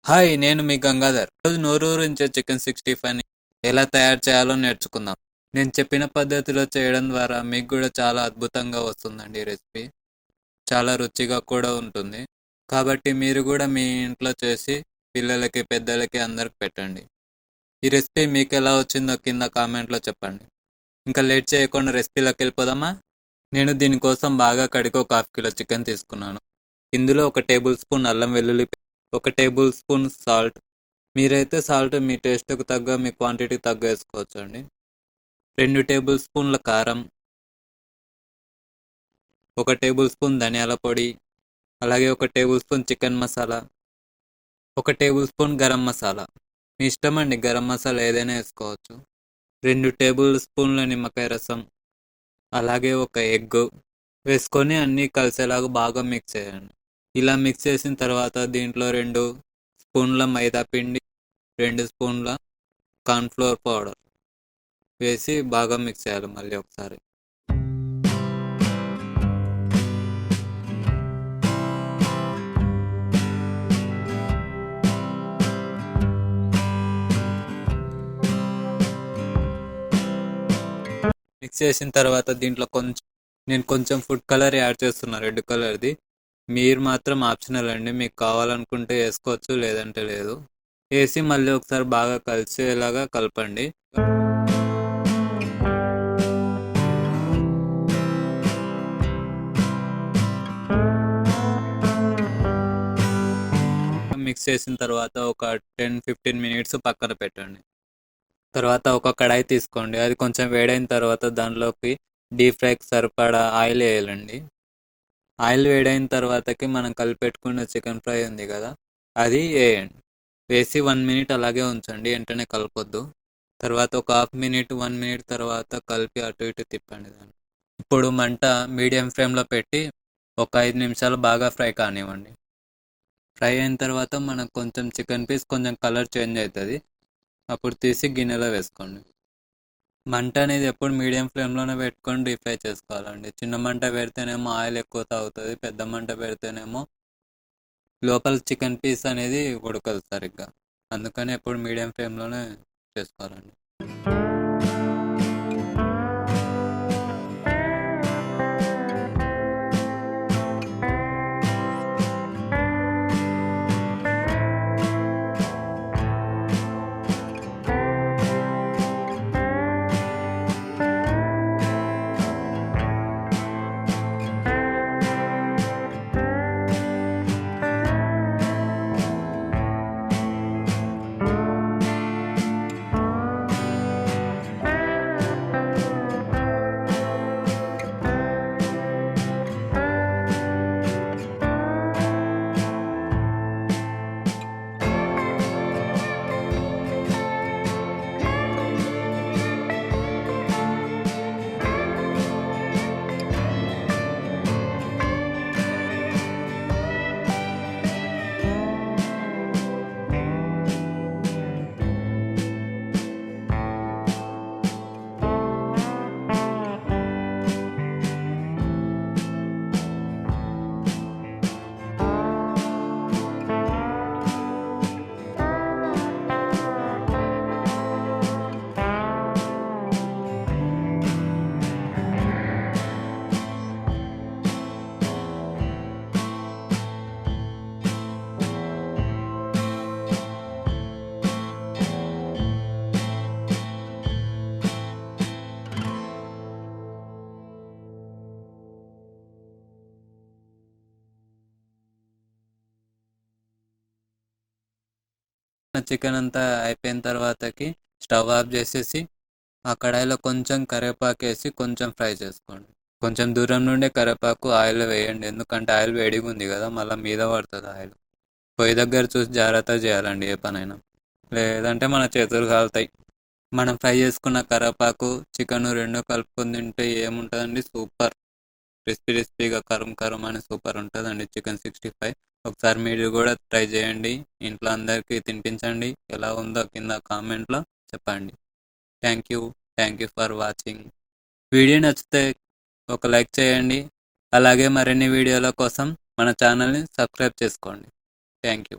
Hi, నేను మీ గంగాధర్. ఈరోజు నోరూరించే chicken 65ని ఎలా తయారు చేయాలో నేర్చుకుందాం. నేను చెప్పిన పద్ధతిలో చేయడం ద్వారా మీకు కూడా చాలా అద్భుతంగా వస్తుందండి ఈ రెసిపీ. చాలా రుచిగా కూడా ఉంటుంది. కాబట్టి మీరు కూడా మీ ఇంట్లో చేసి పిల్లలకి, పెద్దలకి అందరికి పెట్టండి. ఈ రెసిపీ మీకు ఎలా వచ్చిందో కింద కామెంట్లో చెప్పండి. ఇంకా లేట్ చేయకుండా రెసిపీలోకి వెళ్ళిపోదామా? నేను దీనికోసం బాగా కడిగి ఒక హాఫ్ కిలో చికెన్ తీసుకున్నాను. ఇందులో 1 టేబుల్ స్పూన్ అల్లం వెల్లుల్లి, 1 టేబుల్ స్పూన్ సాల్ట్. మీరైతే సాల్ట్ మీ టేస్ట్కి తగ్గ, మీ క్వాంటిటీకి తగ్గ వేసుకోవచ్చు అండి. 2 టేబుల్ స్పూన్ల కారం, 1 టేబుల్ స్పూన్ ధనియాల పొడి, అలాగే 1 tablespoon chicken masala, 1 tablespoon garam masala. మీ ఇష్టం అండి, గరం మసాలా ఏదైనా వేసుకోవచ్చు. 2 టేబుల్ స్పూన్ల నిమ్మకాయ రసం, అలాగే 1 ఎగ్ వేసుకొని అన్నీ కలిసేలాగా బాగా మిక్స్ చేయండి. ఇలా మిక్స్ చేసిన తర్వాత దీంట్లో 2 స్పూన్ల మైదా పిండి, 2 స్పూన్ల కార్న్ఫ్లోర్ పౌడర్ వేసి బాగా మిక్స్ చేయాలి మళ్ళీ ఒకసారి. మిక్స్ చేసిన తర్వాత దీంట్లో నేను కొంచెం ఫుడ్ కలర్ యాడ్ చేస్తున్నా, రెడ్ కలర్ది. మీరు మాత్రం ఆప్షనల్ అండి, మీకు కావాలనుకుంటే వేసుకోవచ్చు, లేదంటే లేదు. వేసి మళ్ళీ ఒకసారి బాగా కలిసేలాగా కలపండి. మిక్స్ చేసిన తర్వాత ఒక 10-15 మినిట్స్ పక్కన పెట్టండి. తర్వాత ఒక కడాయి తీసుకోండి. అది కొంచెం వేడైన తర్వాత దానిలోకి డీప్ ఫ్రైకి సరిపడా ఆయిల్ వేయాలండి. ఆయిల్ వేడైన తర్వాతకి మనం కలిపెట్టుకున్న చికెన్ ఫ్రై ఉంది కదా, అది వేయండి. వేసి 1 మినిట్ అలాగే ఉంచండి, వెంటనే కలపొద్దు. తర్వాత ఒక హాఫ్ మినిట్, 1 మినిట్ తర్వాత కలిపి అటు ఇటు తిప్పండి దాన్ని. ఇప్పుడు మంట మీడియం ఫ్లేమ్లో పెట్టి ఒక 5 నిమిషాలు బాగా ఫ్రై కానివ్వండి. ఫ్రై అయిన తర్వాత మనకు కొంచెం చికెన్ పీస్ కొంచెం కలర్ చేంజ్ అవుతుంది, అప్పుడు తీసి గిన్నెలో వేసుకోండి. మంట అనేది ఎప్పుడు మీడియం ఫ్లేమ్లోనే పెట్టుకొని డీప్ ఫ్రై చేసుకోవాలండి. చిన్న మంట పెడితేనేమో ఆయిల్ ఎక్కువ తాగుతుంది, పెద్ద మంట పెడితేనేమో లోపల చికెన్ పీస్ అనేది ఉడకదు సరిగ్గా. అందుకని ఎప్పుడు మీడియం ఫ్లేమ్లోనే చేసుకోవాలండి. చికెన్ అంతా అయిపోయిన తర్వాతకి స్టవ్ ఆఫ్ చేసేసి ఆ కడాయిలో కొంచెం కరివేపాకు వేసి కొంచెం ఫ్రై చేసుకోండి. కొంచెం దూరం నుండే కరివేపాకు ఆయిల్ వేయండి, ఎందుకంటే ఆయిల్ వేడిగా ఉంది కదా, మళ్ళీ మీద పడుతుంది ఆయిల్. పొయ్యి దగ్గర చూసి జాగ్రత్తగా చేయాలండి ఏ పనైనా, లేదంటే మన చేతులు కాలుతాయి. మనం ఫ్రై చేసుకున్న కరివేపాకు చికెన్ రెండు కలుపుకొని తింటే ఏముంటుందండి, సూపర్. క్రిస్పీగా కరం కరం అని సూపర్ ఉంటుందండి చికెన్ 65. ఒకసారి మీరు కూడా ట్రై చేయండి, ఇంట్లో అందరికీ తినిపించండి. ఎలా ఉందో కింద కామెంట్లో చెప్పండి. Thank you for watching. Video నచ్చితే ఒక లైక్ చేయండి, అలాగే మరిన్ని వీడియోల కోసం మన ఛానల్ని సబ్స్క్రైబ్ చేసుకోండి. Thank you.